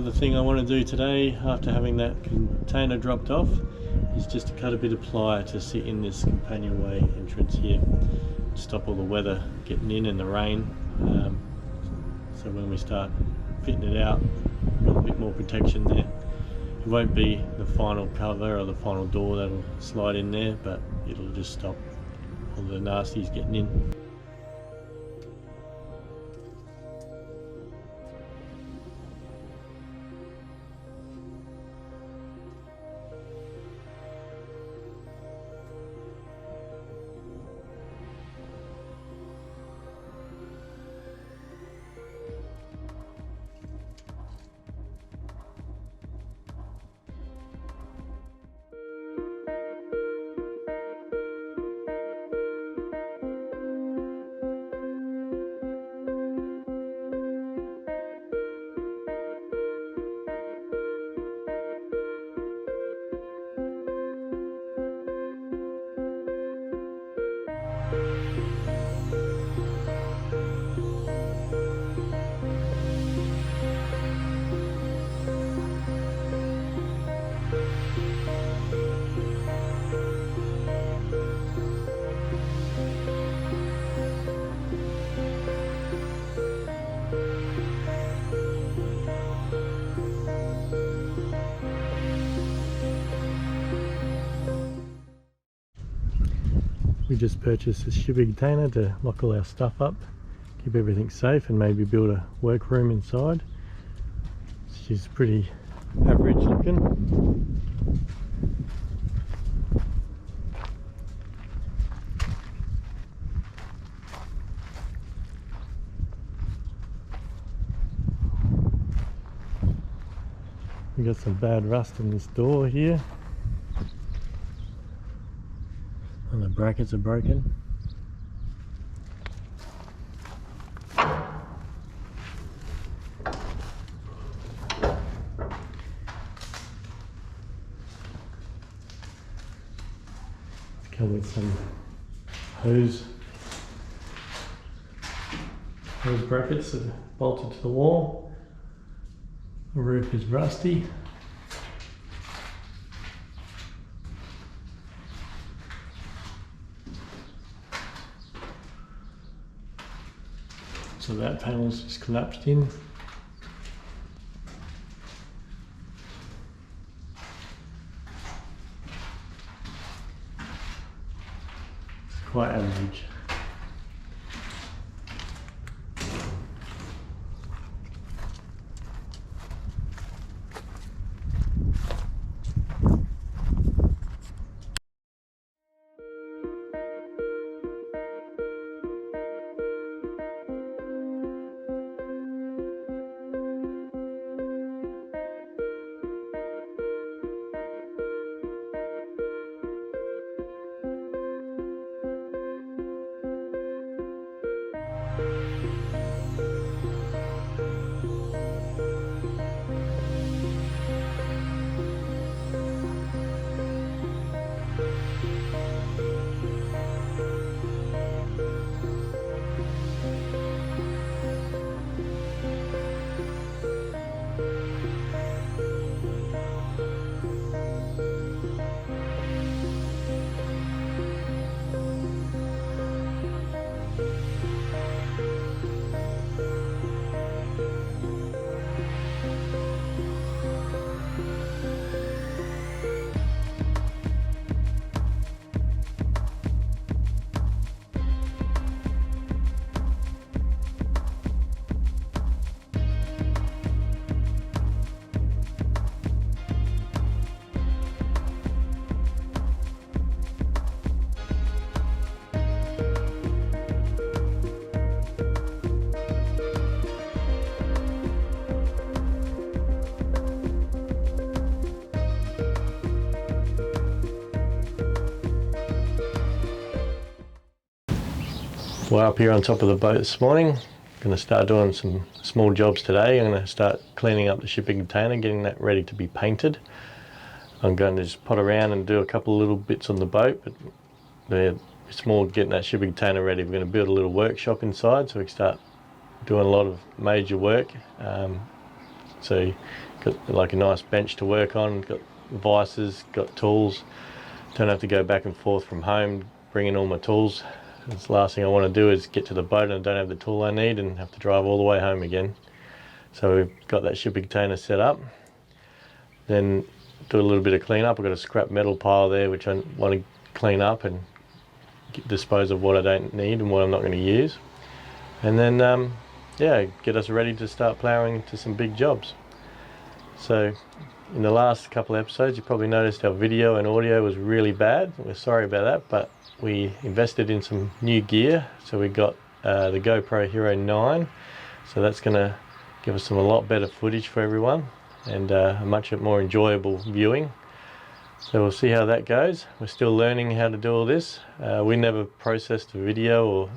other thing I want to do today, after having that container dropped off, is just to cut a bit of ply to sit in this companionway entrance here, stop all the weather getting in and the rain, so when we start fitting it out, we've got a bit more protection there. It won't be the final cover or the final door that'll slide in there, but it'll just stop all the nasties getting in. We just purchased a shipping container to lock all our stuff up, keep everything safe, and maybe build a workroom inside. She's pretty average looking. We got some bad rust in this door here. And the brackets are broken. It's come with some hose brackets that are bolted to the wall. The roof is rusty. So that panel's just collapsed in. It's quite average. We're up here on top of the boat this morning. I'm going to start doing some small jobs today. I'm going to start cleaning up the shipping container, getting that ready to be painted. I'm going to just pot around and do a couple of little bits on the boat, but it's more getting that shipping container ready. We're going to build a little workshop inside so we can start doing a lot of major work. So got like a nice bench to work on, got vices, got tools. Don't have to go back and forth from home bringing all my tools. The last thing I want to do is get to the boat and I don't have the tool I need and have to drive all the way home again. So we've got that shipping container set up. Then do a little bit of clean up. I've got a scrap metal pile there which I want to clean up and dispose of what I don't need and what I'm not going to use. And then yeah, get us ready to start ploughing into some big jobs. So in the last couple of episodes you probably noticed our video and audio was really bad. We're sorry about that, but we invested in some new gear. So we got the GoPro Hero 9, so that's going to give us a lot better footage for everyone and a much more enjoyable viewing. So we'll see how that goes. We're still learning how to do all this. We never processed a video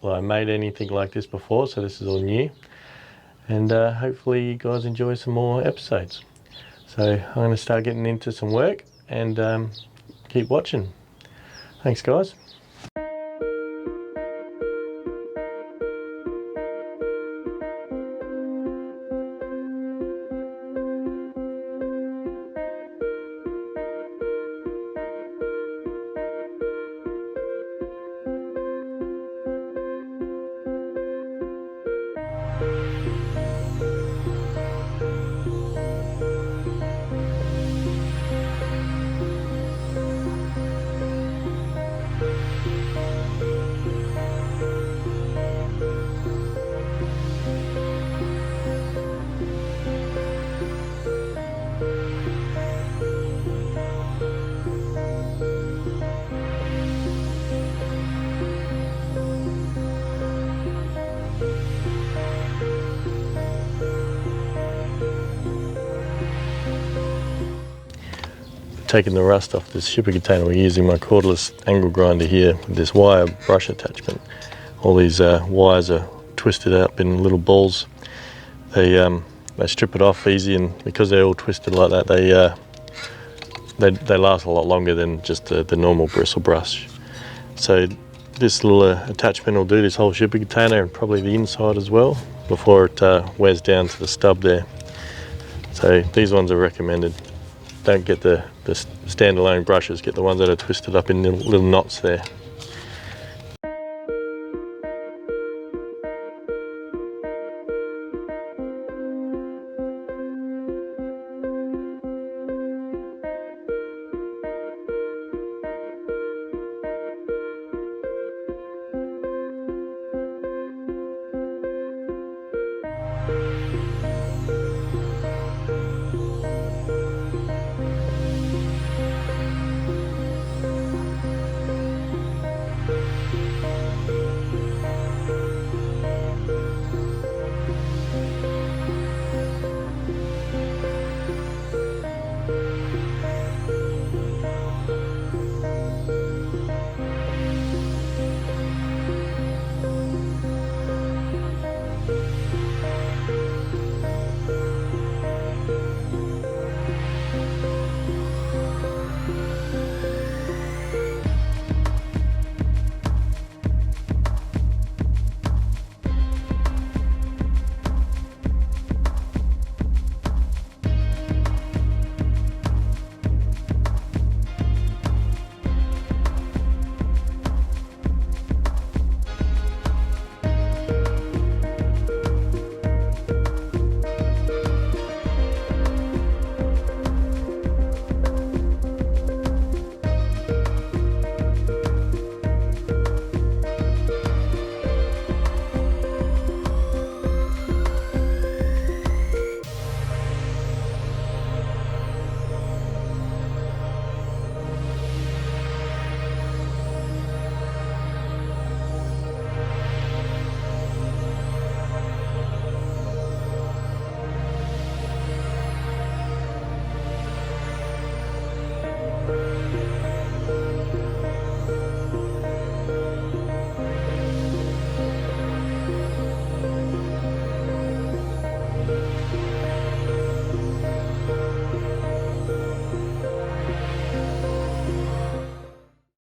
or made anything like this before, so this is all new. And hopefully you guys enjoy some more episodes. So I'm going to start getting into some work and keep watching. Thanks guys. Taking the rust off this shipping container, we're using my cordless angle grinder here with this wire brush attachment. All these wires are twisted up in little balls. They strip it off easy, and because they're all twisted like that, they last a lot longer than just the normal bristle brush. So this little attachment will do this whole shipping container and probably the inside as well before it wears down to the stub there. So these ones are recommended. Don't get the standalone brushes, get the ones that are twisted up in little knots there.